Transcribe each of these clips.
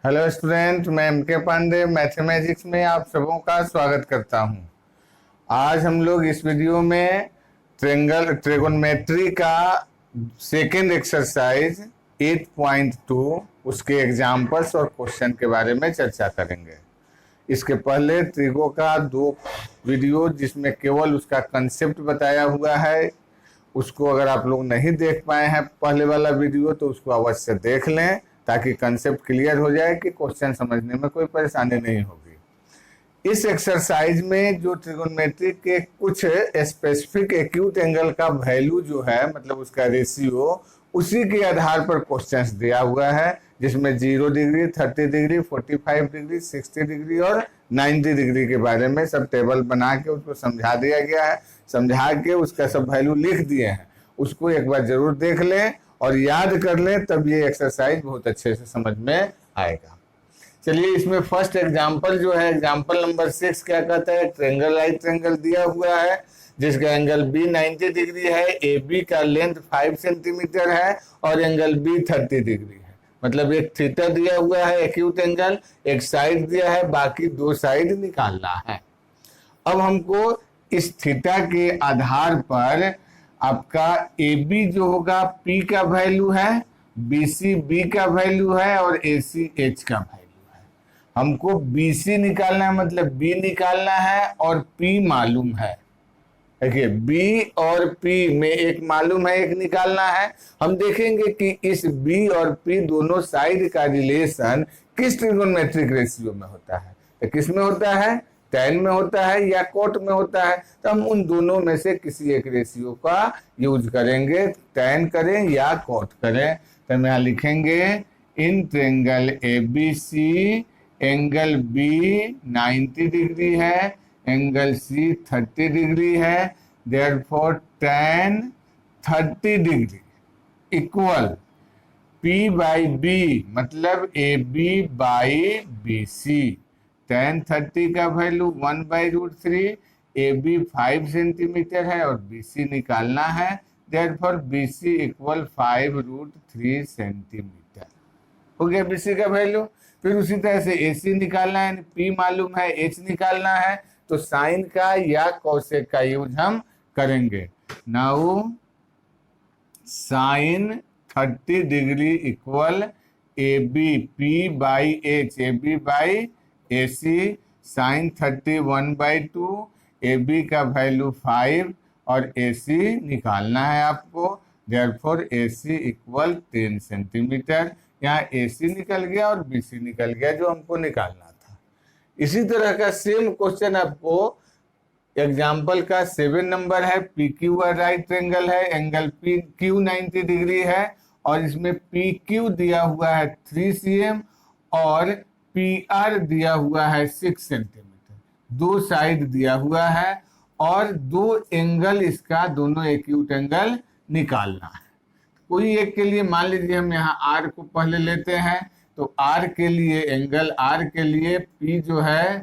Hello student, मैं MK. Pandey mathematics में आप सबों का स्वागत करता हूं। आज हम लोग इस वीडियो में ट्रिगोनोमेट्री का सेकेंड एक्सरसाइज 8.2 उसके एग्जाम्पल्स और क्वेश्चन के बारे में चर्चा करेंगे। इसके पहले ट्रिगो का 2 वीडियो जिसमें केवल उसका कंसेप्ट बताया हुआ है, उसको अगर आप लोग नहीं देख पाए हैं पहले वाला वीडियो तो उसको अवश्य देख लें ताकि कंसेप्ट क्लियर हो जाए कि क्वेश्चन समझने में कोई परेशानी नहीं होगी। इस एक्सरसाइज में जो ट्रिगोनोमेट्री के कुछ स्पेसिफिक एक्यूट एंगल का वैल्यू जो है, मतलब उसका रेशियो, उसी के आधार पर क्वेश्चंस दिया हुआ है, जिसमें 0 डिग्री, 30 डिग्री, 45 डिग्री, 60 डिग्री और 90 डिग्री के बारे में सब टेबल बना के उसको समझा दिया गया है। समझा के उसका सब वैल्यू लिख दिए हैं। उसको एक बार जरूर देख लें और याद कर लें, तब ये एक्सरसाइज बहुत अच्छे से समझ में आएगा। चलिए, इसमें फर्स्ट एग्जांपल जो है, एग्जांपल नंबर 6 क्या कहता है, ट्रायंगल राइट ट्रायंगल दिया हुआ है जिसका एंगल बी 90 डिग्री है, ए बी का लेंथ 5 सेंटीमीटर है और एंगल बी 30 डिग्री है। मतलब एक थीटा दिया हुआ है एक्यूट एंगल, एक साइड दिया है, बाकी 2 साइड निकालना है। अब हमको इस थीटा के आधार पर आपका ए बी जो होगा पी का वैल्यू है, बी सी बी का वैल्यू है और ए सी एच का वैल्यू है। हमको बी सी निकालना है, मतलब बी निकालना है और पी मालूम है। देखिए, बी और पी में एक मालूम है, एक निकालना है। हम देखेंगे कि इस बी और पी दोनों साइड का रिलेशन किस ट्रिगोनोमेट्रिक रेशियो में होता है। तो किस में होता है, tan में होता है या cot में होता है। तो हम उन दोनों में से किसी एक रेशियो का यूज करेंगे, tan करें या cot करें। तो हम यहाँ लिखेंगे in triangle A B C angle B 90 degree है, एंगल सी 30 डिग्री है, therefore tan 30 degree equal P by B, मतलब A B by B C. tan 30 का वैल्यू 1/√3, ए बी 5 सेंटीमीटर है और बी सी निकालना है, therefore B C equal 5√3 centimetre. हो गया बी सी का वैल्यू। फिर उसी तरह से ए सी निकालना है, पी मालूम है, एच निकालना है, तो साइन का या कॉसेक का यूज हम करेंगे। Now sine 30 degree equal A B P by H, A B by A C, sine 30 1/2, A B का वैल्यू 5 और ए सी निकालना है आपको, therefore A C equal 10 centimetre. यहाँ ए सी निकल गया और बी सी निकल गया जो हमको निकालना था। इसी तरह का सेम क्वेश्चन आपको एग्जाम्पल का 7 नंबर है, पी क्यू राइट ट्रायंगल है, एंगल पी क्यू 90 डिग्री है और इसमें पी क्यू दिया हुआ है 3 cm और पी आर दिया हुआ है 6 सेंटीमीटर। 2 साइड दिया हुआ है और 2 एंगल इसका, दोनों एक्यूट एंगल निकालना है। कोई एक के लिए मान लीजिए हम यहाँ आर को पहले लेते हैं, तो आर के लिए, एंगल आर के लिए पी जो है,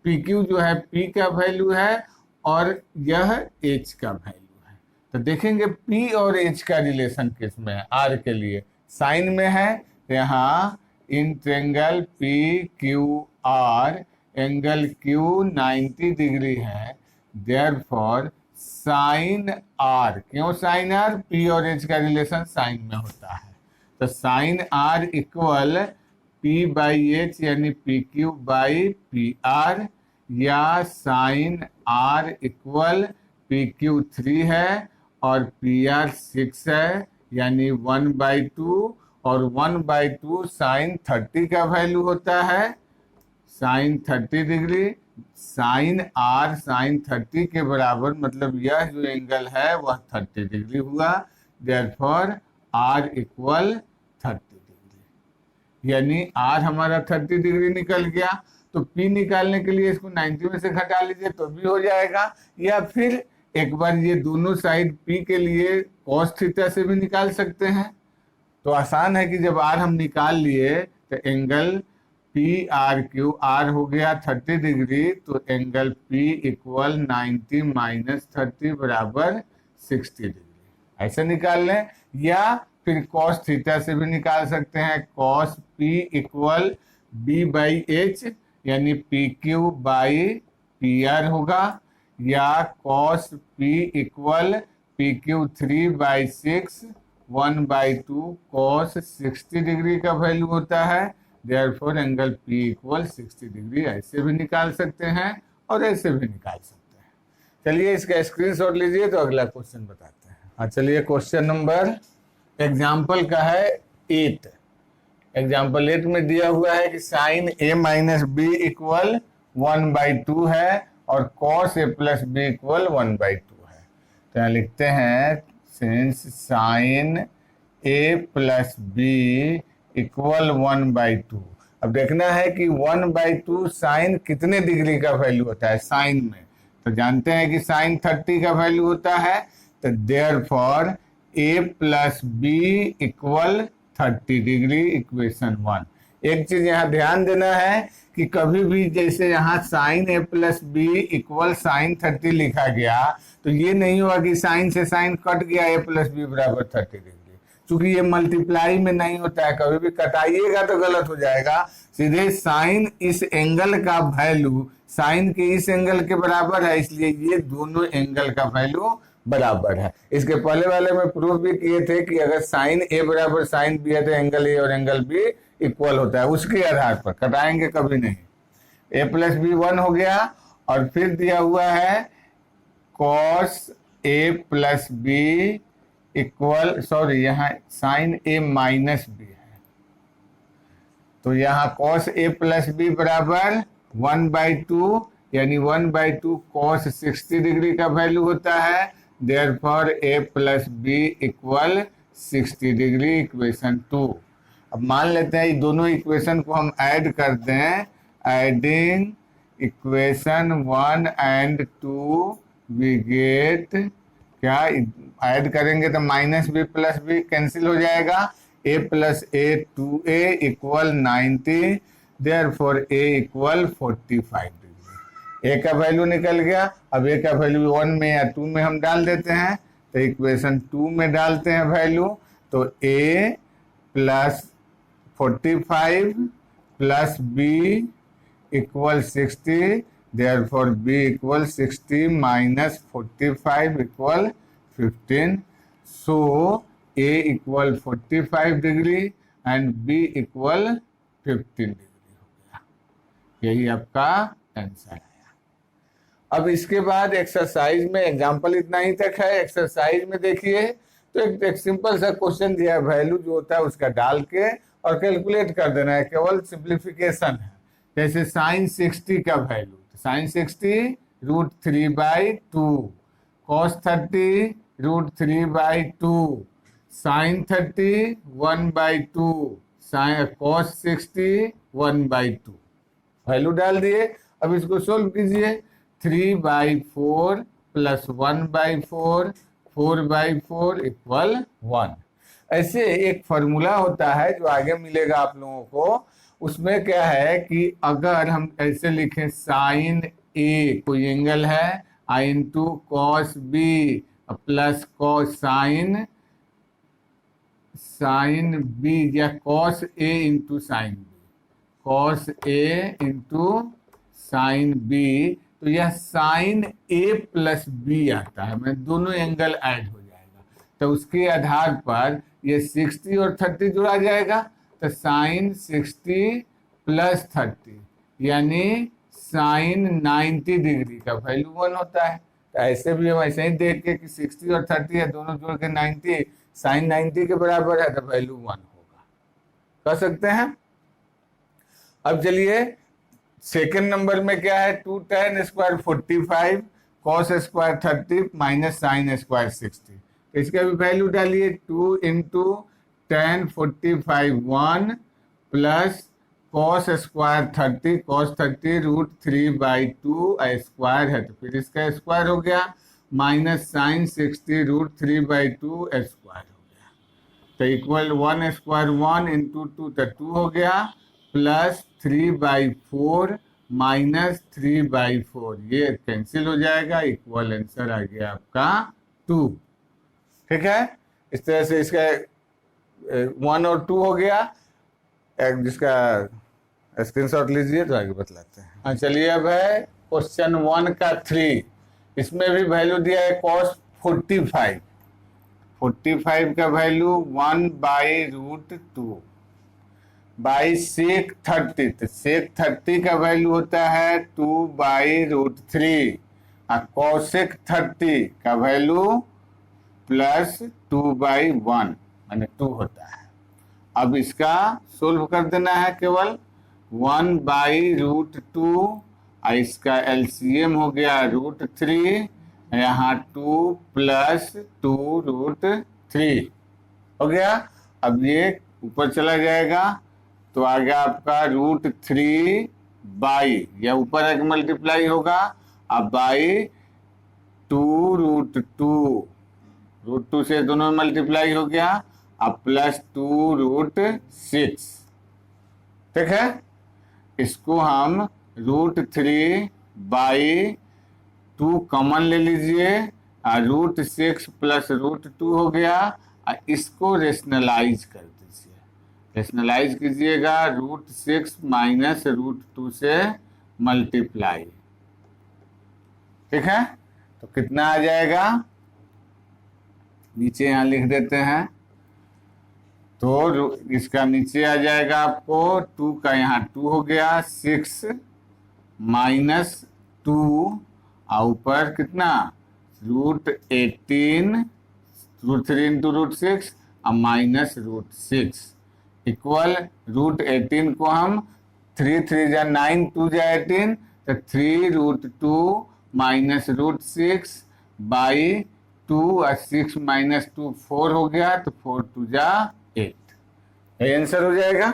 पी क्यू जो है पी का वैल्यू है और यह एच का वैल्यू है। तो देखेंगे पी और एच का रिलेशन किस में है। आर के लिए साइन में है, तो यहाँ in triangle P Q R angle Q 90 degree है, देयरफॉर साइन आर, क्यों साइन आर, पी और एच का रिलेशन साइन में होता है, तो sine R equal P by H यानी P Q by P R, या sine R equal P Q 3 है और पी आर 6 है, यानी 1/2 और 1/2 साइन 30 का वैल्यू होता है, sine 30 degree. Sine R sine 30 के बराबर, मतलब यह जो एंगल है वह 30 डिग्री हुआ, देयरफॉर आर इक्वल 30 डिग्री, यानी आर हमारा 30 डिग्री निकल गया। तो पी निकालने के लिए इसको 90 में से घटा लीजिए तो भी हो जाएगा, या फिर एक बार ये दोनों साइड पी के लिए कॉस थीटा से भी निकाल सकते हैं। तो आसान है कि जब आर हम निकाल लिए तो angle P R Q, R हो गया 30 डिग्री, तो एंगल पी इक्वल 90 माइनस 30 बराबर 60 डिग्री, ऐसे निकाल लें। या फिर कॉस थीटा से भी निकाल सकते हैं, cos P equal B by H यानी P Q by P R होगा, या cos P equal P Q 3/6 1/2 cos 60 degree का वैल्यू होता है। Therefore angle P equal 60 degree ऐसे भी निकाल सकते हैं और ऐसे भी निकाल सकते हैं। चलिए इसका स्क्रीनशॉट लीजिए तो अगला क्वेश्चन बताते हैं। हाँ चलिए क्वेश्चन नंबर एग्जाम्पल का है 8। एग्जाम्पल 8 में दिया हुआ है कि साइन ए माइनस बी इक्वल 1/2 है और cos A plus B equal 1/2 है। तो यहाँ लिखते हैं सिंस साइन ए प्लस बी इक्वल 1/2। अब देखना है कि 1/2 साइन कितने डिग्री का वैल्यू होता है साइन में। तो जानते हैं कि साइन 30 का वैल्यू होता है, तो therefore A plus B equal 30 degree, equation 1। एक चीज यहाँ ध्यान देना है कि कभी भी जैसे यहाँ साइन ए प्लस बी इक्वल साइन 30 लिखा गया तो ये नहीं हुआ कि साइन से साइन कट गया ए प्लस बी बराबर 30 डिग्री, क्योंकि ये मल्टीप्लाई में नहीं होता है। कभी भी कटाइएगा तो गलत हो जाएगा। सीधे साइन इस एंगल का वैल्यू साइन के इस एंगल के बराबर है, इसलिए ये दोनों एंगल का वैल्यू बराबर है। इसके पहले वाले में प्रूफ भी किए थे कि अगर साइन ए बराबर साइन बी है तो एंगल ए और एंगल बी इक्वल होता है, उसके आधार पर कटाएंगे कभी नहीं। ए प्लस बी 1 हो गया और फिर दिया हुआ है cos A plus B equal, sorry यहाँ साइन ए माइनस बी है, तो यहाँ कॉस ए प्लस बी बराबर 1/2 यानी 1/2 कॉस 60 डिग्री का वैल्यू होता है। Therefore A plus B equal 60 degree, equation 2। अब मान लेते हैं ये दोनों इक्वेशन को हम ऐड कर दें। Adding equation 1 and 2 we get, क्या ऐड करेंगे तो minus B plus B cancel हो जाएगा। A plus A 2a equal 90, therefore A equal 45 degree. A का वैल्यू निकल गया। अब ए का वैल्यू 1 में या 2 में हम डाल देते हैं, तो इक्वेशन 2 में डालते हैं वैल्यू, तो A plus 45 plus B equal 60, therefore B equal 60 minus 45 equal 15। So A equal 45 degree and B equal 15 degree हो गया। यही आपका आंसर है। अब इसके बाद एक्सरसाइज में, एग्जाम्पल इतना ही तक है। एक्सरसाइज में देखिए तो एक सिंपल सा क्वेश्चन दिया है, वैल्यू जो होता है उसका डाल के और कैलकुलेट कर देना है, केवल सिंप्लीफिकेशन है। जैसे साइन 60 का value, sine 60 √3/2, cos 30 √3/2, sine 30 1/2, sine cos 60 1/2। Value डाल दिए। अब इसको सोल्व कीजिए। 3/4 प्लस 1/4, 4/4 इक्वल 1। ऐसे एक फॉर्मूला होता है जो आगे मिलेगा आप लोगों को। उसमें क्या है कि अगर हम ऐसे लिखें साइन ए कोई एंगल है I into cos B plus cos sin B, या cos A into sign B, cos A into sign B, तो यह साइन ए प्लस बी आता है, मैं दोनों एंगल ऐड हो जाएगा। तो उसके आधार पर ये 60 और 30 जुड़ा जाएगा, तो साइन 60 प्लस 30 यानी साइन 90 डिग्री का वैल्यू 1 होता है। तो ऐसे भी हम ऐसे ही देख के कि 60 और 30 है, दोनों जोड़ के 90, साइन 90 के बराबर है तो वैल्यू 1 होगा। कर सकते हैं। अब चलिए सेकेंड नंबर में क्या है, 2 tan square 45 cos square 30 minus sine square 60। तो इसका भी वैल्यू डालिए। 2 into tan 45 1 plus cos square 30, cos 30 √3/2 square है, तो फिर इसका स्क्वायर हो गया, माइनस साइन 60 √3/2 स्क्वायर हो गया, तो इक्वल 1 स्क्वायर 1 इंटू 2 तो 2 हो गया, प्लस 3/4 माइनस 3/4, ये कैंसिल हो जाएगा, इक्वल आंसर आ गया आपका 2। ठीक है, इस तरह से इसका 1 और 2 हो गया, जिसका स्क्रीनशॉट लीजिए तो आगे बतलाते हैं। हाँ चलिए, अब है क्वेश्चन 1 का 3। इसमें भी वैल्यू दिया है cos 45। 45 का वैल्यू 1/√2 बाई सेक 30। तो सेक 30 का वैल्यू होता है 2/√3 और कॉसेक 30 का वैल्यू प्लस 2/1 माने 2 होता है। अब इसका सोल्व कर देना है केवल 1/√2 और इसका एलसीएम हो गया √3, यहाँ 2 + 2√3 हो गया। अब ये ऊपर चला जाएगा तो आ गया आपका √3 बाई, या ऊपर एक मल्टीप्लाई होगा अब बाई 2√2, √2 से दोनों मल्टीप्लाई हो गया अब प्लस 2√6। ठीक है, इसको हम √3 बाई 2 कॉमन ले लीजिए और √6 + √2 हो गया और इसको रेशनलाइज कर दीजिए। रेशनलाइज कीजिएगा √6 माइनस √2 से मल्टीप्लाई। ठीक है, तो कितना आ जाएगा नीचे यहाँ लिख देते हैं। तो इसका नीचे आ जाएगा आपको 2 का यहाँ 2 हो गया 6 माइनस 2 और ऊपर कितना √18 √3 × √6 और माइनस √6 इक्वल √18 को हम 3 3 जा 9 2 जा 18 तो 3√2 माइनस √6 बाई 2 और 6 माइनस 2 4 हो गया तो 4 2 जा 8, ये आंसर हो जाएगा।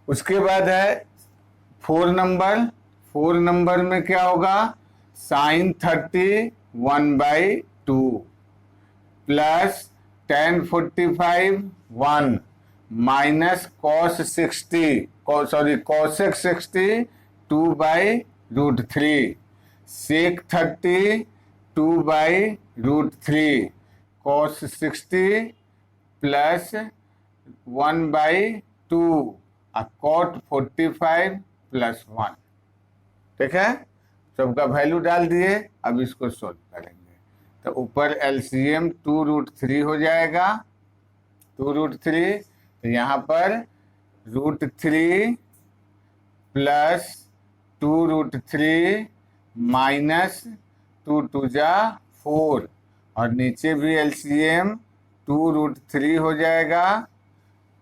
उसके बाद है 4 नंबर। 4 नंबर में क्या होगा sin 30 1/2 plus tan 45 1 minus cos 60 cosec 60 2/√3 sec 30 2/√3 cos 60 plus 1/2 और cot 45 + 1। ठीक है, सबका वैल्यू डाल दिए। अब इसको सोल्व करेंगे तो ऊपर एलसीएम 2√3 हो जाएगा 2√3, तो यहाँ पर √3 प्लस 2√3 माइनस 2 2 जा 4 और नीचे भी एलसीएम 2√3 हो जाएगा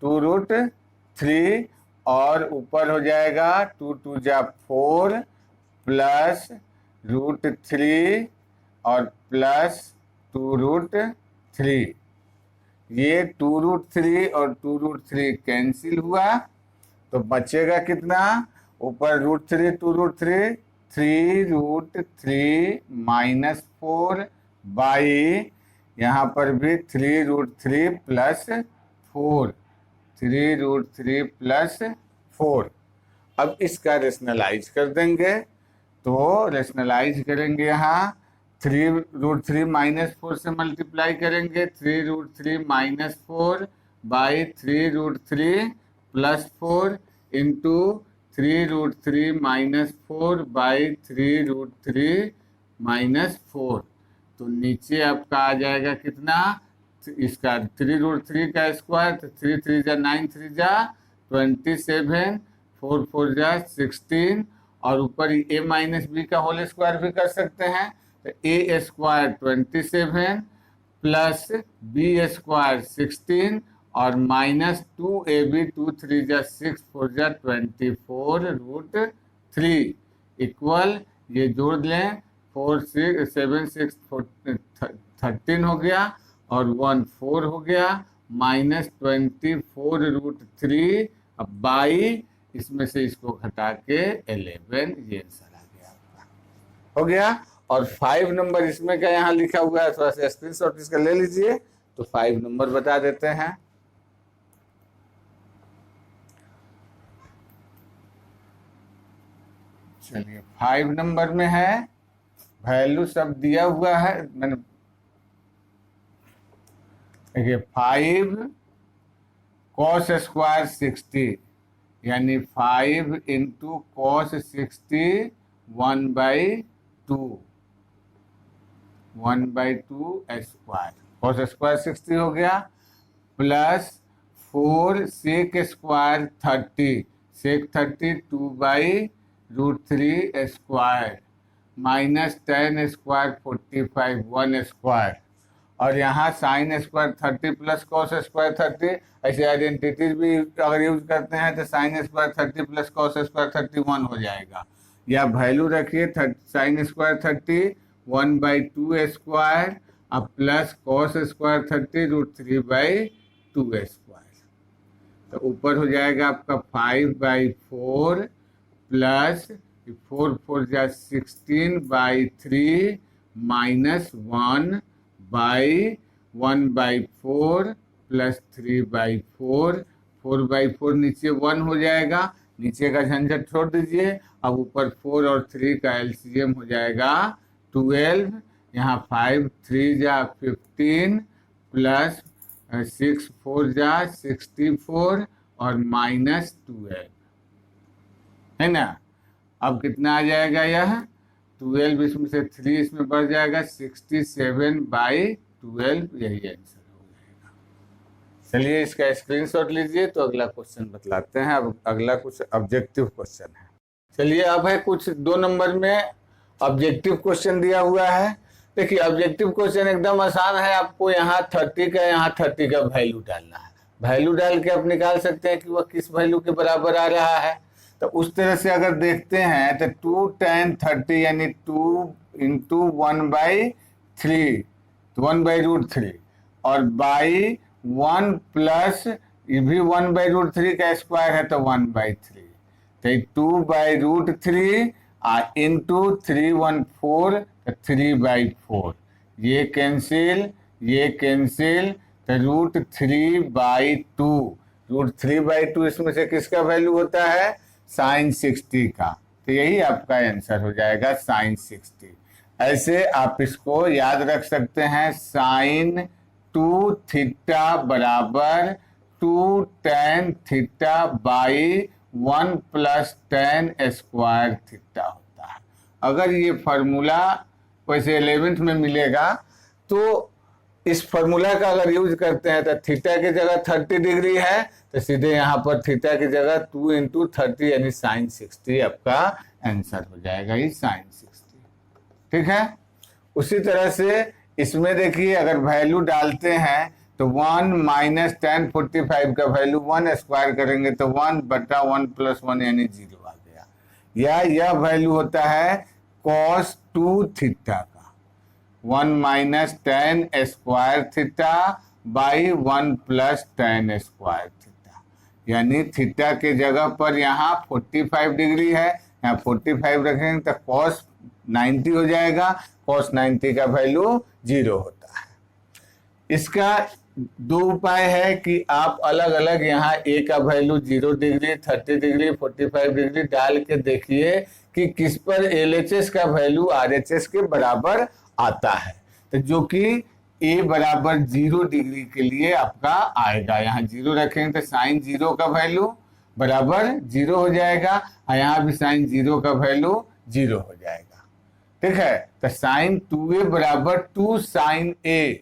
2√3 और ऊपर हो जाएगा 2 2 जा 4 प्लस √3 और प्लस 2√3। ये 2√3 और 2√3 कैंसिल हुआ तो बचेगा कितना ऊपर √3 2√3 3√3 माइनस 4 बाई यहाँ पर भी 3√3 प्लस 4 3√3 प्लस 4। अब इसका रेशनलाइज कर देंगे तो रेशनलाइज करेंगे यहाँ 3√3 माइनस 4 से मल्टीप्लाई करेंगे 3√3 minus 4 by 3√3 plus 4 into 3√3 minus 4 by 3√3 minus 4। तो नीचे आपका आ जाएगा कितना इसका 3√3 का स्क्वायर तो 3 3 जा 9 3 जा 27 4 4 जा 16 और ऊपर a माइनस बी का होल स्क्वायर भी कर सकते हैं तो a square 27 plus B square 16 और माइनस 2ab 2 3 जा 6 4 जा 24√3 इक्वल ये जोड़ लें 4 6 7 6 13 हो गया और 1 4 हो गया माइनस 24√3 अब बाई इसमें से इसको घटा के 11, ये आंसर आ गया आपका हो गया। और 5 नंबर इसमें क्या यहाँ लिखा हुआ है थोड़ा सा स्क्रीनशॉट इसका ले लीजिए तो 5 नंबर बता देते हैं। चलिए 5 नंबर में है वैल्यू सब दिया हुआ है मैंने देखिए 5 cos² 60 यानी 5 इंटू कॉस 60 1/2 1/2 कॉस स्क्वायर 60 हो गया, प्लस 4 सेक स्क्वायर 30 सेक 30 2/√3 स्क्वायर माइनस 10 स्क्वायर 45 1 स्क्वायर, और यहाँ sine square 30 plus cos square 30। ऐसे आइडेंटिटीज भी अगर यूज करते हैं तो sine square 30 plus cos square 31 हो जाएगा, या वैल्यू रखिए साइन स्क्वायर 30 1/2 स्क्वायर अब प्लस कॉस स्क्वायर 30 √3/2 स्क्वायर। तो ऊपर हो जाएगा आपका 5/4 प्लस 4 4 जा 16/3 माइनस 1/1/4 प्लस 3/4 4/4 नीचे 1 हो जाएगा, नीचे का झंझट छोड़ दीजिए। अब ऊपर 4 और 3 का एलसीएम हो जाएगा 12, यहाँ 5 3 जा 15 प्लस 6 4 जा 64 और माइनस 12, है ना। अब कितना आ जाएगा, यह 12 इसमें से 3 इसमें बढ़ जाएगा 67/12, यही आंसर हो जाएगा। चलिए इसका स्क्रीनशॉट लीजिए। तो अगला क्वेश्चन बतलाते हैं। अब अगला कुछ ऑब्जेक्टिव क्वेश्चन है। चलिए अब है कुछ 2 नंबर में ऑब्जेक्टिव क्वेश्चन दिया हुआ है। देखिए ऑब्जेक्टिव क्वेश्चन एकदम आसान है। आपको यहाँ 30 का यहाँ 30 का वैल्यू डालना है। वैल्यू डाल के आप निकाल सकते हैं कि वह किस वैल्यू के बराबर आ रहा है। तो उस तरह से अगर देखते हैं तो 2 tan 30 यानी 2 इंटू 1/3 तो 1/√3 और बाई 1 प्लस ये भी 1/√3 का स्क्वायर है तो 1/3 तो 2/√3 इंटू 314 तो 3/4 ये कैंसिल तो √3/2 √3/2 इसमें से किसका वैल्यू होता है, साइन 60 का। तो यही आपका आंसर हो जाएगा साइन 60। ऐसे आप इसको याद रख सकते हैं, साइन 2 थीटा बराबर 2 tan theta by 1 plus tan square theta होता है। अगर ये फार्मूला वैसे 11th में मिलेगा तो इस फार्मूला का अगर यूज करते हैं तो थीटा की जगह 30 डिग्री है तो सीधे यहाँ पर थीटा की जगह 2 इंटू 30 यानी साइन 60 आपका आंसर हो जाएगा, ये साइन 60। ठीक है। उसी तरह से इसमें देखिए अगर वैल्यू डालते हैं तो 1 माइनस tan 45 का वैल्यू 1 स्क्वायर करेंगे तो 1/1 प्लस 1 यानी 0 आ गया। या यह वैल्यू होता है cos 2 थीटा का 1 minus tan square theta by 1 plus tan square theta, यानी थीटा के जगह पर यहाँ 45 डिग्री है, यहाँ 45 रखेंगे तो cos 90 हो जाएगा। cos 90 का वैल्यू 0 होता है। इसका 2 उपाय है कि आप अलग अलग यहाँ a का वैल्यू 0 डिग्री 30 डिग्री 45 डिग्री डाल के देखिए कि किस पर LHS का वैल्यू RHS के बराबर आता है। तो जो कि a बराबर 0 डिग्री के लिए आपका आएगा, यहाँ 0 रखेंगे तो साइन 0 का वैल्यू बराबर 0 हो जाएगा और यहाँ भी साइन 0 का वैल्यू 0 हो जाएगा। ठीक है। तो साइन 2a बराबर 2 साइन a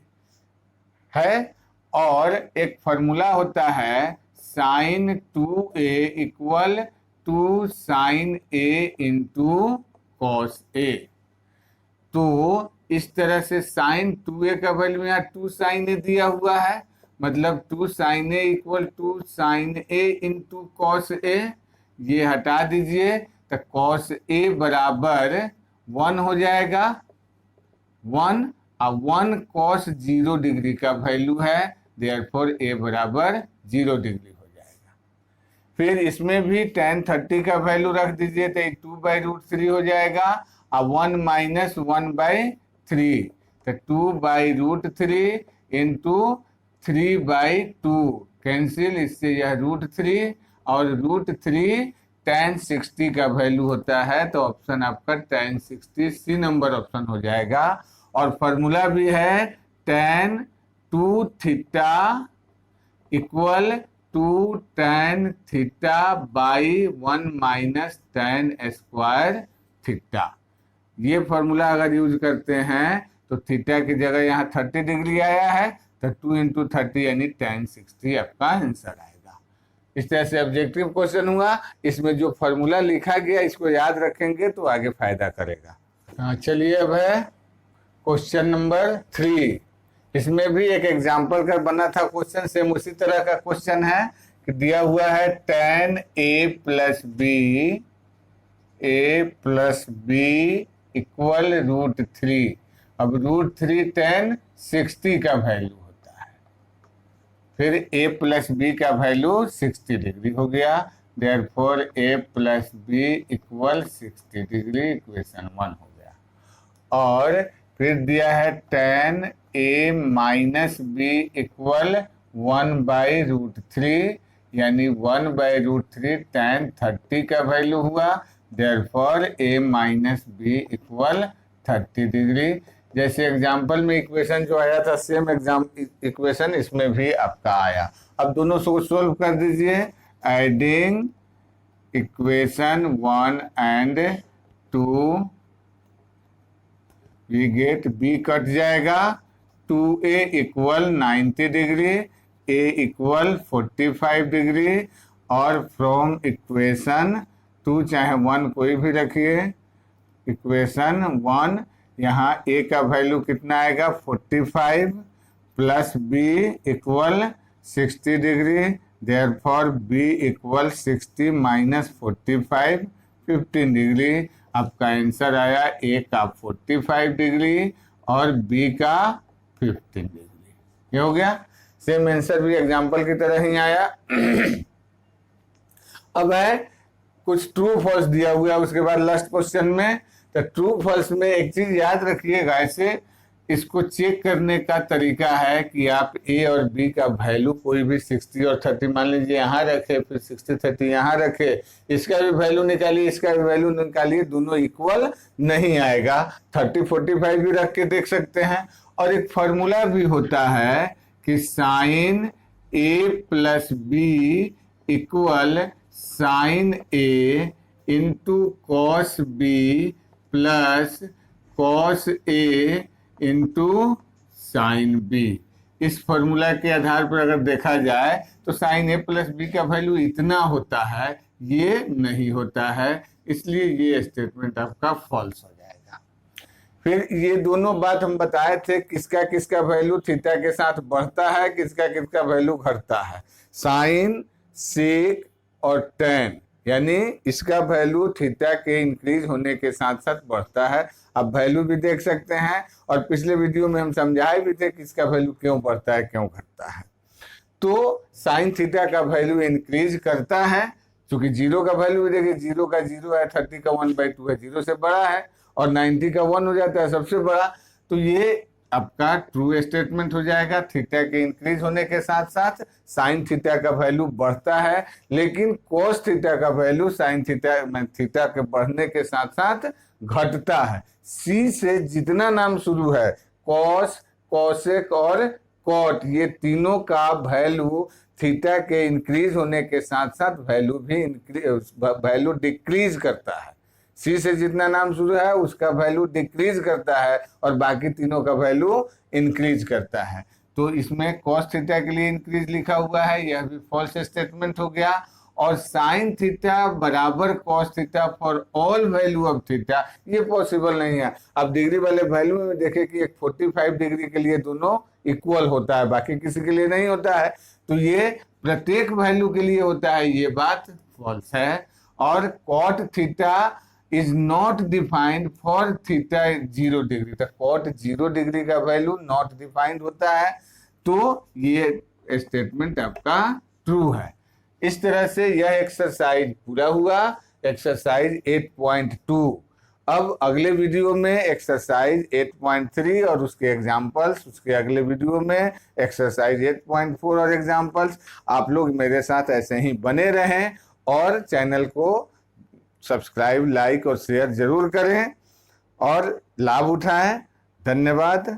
है, और एक फॉर्मूला होता है sine 2a equal 2 sine a into cos a। तो इस तरह से साइन 2a का वैल्यू यहाँ 2 साइन a दिया हुआ है, मतलब 2 sine a equal 2 sine a into cos a। ये हटा दीजिए तो कॉस a बराबर 1 हो जाएगा 1 और 1 कॉस 0 डिग्री का वैल्यू है, देयरफॉर a बराबर 0 डिग्री हो जाएगा। फिर इसमें भी tan 30 का वैल्यू रख दीजिए तो 2/√3 हो जाएगा और 1 माइनस 1/3 तो 2/√3 इंटू 3/2 कैंसिल, इससे यह √3 और √3 tan 60 का वैल्यू होता है। तो ऑप्शन आपका tan 60 सी नंबर ऑप्शन हो जाएगा। और फॉर्मूला भी है tan 2 theta equal 2 tan theta by 1 minus tan square theta. ये फॉर्मूला अगर यूज करते हैं तो थीटा की जगह यहाँ 30 डिग्री आया है, तो 2 इंटू 30 यानी tan 60 आपका आंसर आएगा। इस तरह से ऑब्जेक्टिव क्वेश्चन हुआ। इसमें जो फॉर्मूला लिखा गया इसको याद रखेंगे तो आगे फायदा करेगा। हाँ, चलिए अब है क्वेश्चन नंबर 3। इसमें भी एक एग्जाम्पल का बना था क्वेश्चन, सेम उसी तरह का क्वेश्चन है कि दिया हुआ है tan a plus B equal √3। अब √3 tan 60 का वैल्यू होता है, फिर a प्लस बी का वैल्यू 60 डिग्री हो गया, therefore a plus B equal 60 degree, equation 1 हो गया। और फिर दिया है tan a minus B equal 1/√3, यानी 1/√3 tan 30 का वैल्यू हुआ, therefore a minus B equal 30 degree. जैसे एग्जाम्पल में इक्वेशन जो आया था सेम इक्वेशन इसमें भी आपका आया। अब दोनों को सोल्व कर दीजिए। Adding equation 1 and 2 we get b cut जाएगा, 2a equal 90 degree, a equal 45 degree, और फ्रॉम इक्वेशन 2 चाहे 1 कोई भी रखिए, इक्वेशन 1 यहाँ a का वैल्यू कितना आएगा 45 plus b equal 60 degree, therefore b equal 60 minus 45 15 degree. आपका आंसर आया a का 45 डिग्री और b का 15 डिग्री। ये हो गया। सेम आंसर भी एग्जाम्पल की तरह ही आया। अब है कुछ ट्रू फॉल्स दिया हुआ है उसके बाद लास्ट क्वेश्चन में। तो ट्रू फॉल्स में एक चीज याद रखिएगा, ऐसे इसको चेक करने का तरीका है कि आप a और b का वैल्यू कोई भी 60 और 30 मान लीजिए यहाँ रखे, फिर 60 30 यहाँ रखे, इसका भी वैल्यू निकालिए, इसका भी वैल्यू निकालिए, दोनों इक्वल नहीं आएगा। 30 45 भी रख के देख सकते हैं। और एक फॉर्मूला भी होता है कि sine a plus B equal sine a into cos B plus cos a into sign B. इस फॉर्मूला के आधार पर अगर देखा जाए तो साइन a प्लस बी का वैल्यू इतना होता है, ये नहीं होता है, इसलिए ये स्टेटमेंट आपका फॉल्स हो जाएगा। फिर ये दोनों बात हम बताए थे, किसका किसका वैल्यू थीटा के साथ बढ़ता है, किसका किसका वैल्यू घटता है। साइन, सेक और टेन, यानी इसका वैल्यू थीटा के इंक्रीज होने के साथ साथ बढ़ता है। अब वैल्यू भी देख सकते हैं, और पिछले वीडियो में हम समझाए भी थे कि इसका वैल्यू क्यों बढ़ता है क्यों घटता है। तो साइन थीटा का वैल्यू इंक्रीज करता है, क्योंकि 0 का वैल्यू देखिए, 0 का 0 है, 30 का 1/2 है, 0 से बड़ा है, और 90 का 1 हो जाता है सबसे बड़ा। तो ये आपका ट्रू स्टेटमेंट हो जाएगा। थीटा के इंक्रीज होने के साथ साथ साइन थीटा का वैल्यू बढ़ता है, लेकिन कोस थीटा का वैल्यू साइन थीटा के बढ़ने के साथ साथ घटता है। सी से जितना नाम शुरू है, कॉस, कॉसेक और कॉट, ये तीनों का वैल्यू थीटा के इंक्रीज होने के साथ साथ वैल्यू डिक्रीज करता है। सी से जितना नाम शुरू है उसका वैल्यू डिक्रीज करता है, और बाकी तीनों का वैल्यू इंक्रीज करता है। तो इसमें कॉस थीटा के लिए इंक्रीज लिखा हुआ है, यह भी फॉल्स स्टेटमेंट हो गया। और साइन थीटा बराबर cos theta for all value of theta, ये पॉसिबल नहीं है। अब डिग्री वाले वैल्यू में देखें कि एक 45 डिग्री के लिए दोनों इक्वल होता है, बाकी किसी के लिए नहीं होता है। तो ये प्रत्येक वैल्यू के लिए होता है, ये बात फॉल्स है। और cot theta is not defined for theta 0 degree, तो कॉट 0 डिग्री का वैल्यू नॉट डिफाइंड होता है। तो ये स्टेटमेंट आपका ट्रू है। इस तरह से यह एक्सरसाइज पूरा हुआ, एक्सरसाइज 8.2। अब अगले वीडियो में एक्सरसाइज 8.3 और उसके एग्जाम्पल्स, उसके अगले वीडियो में एक्सरसाइज 8.4 और एग्जाम्पल्स। आप लोग मेरे साथ ऐसे ही बने रहें और चैनल को सब्सक्राइब, लाइक और शेयर जरूर करें और लाभ उठाएं। धन्यवाद।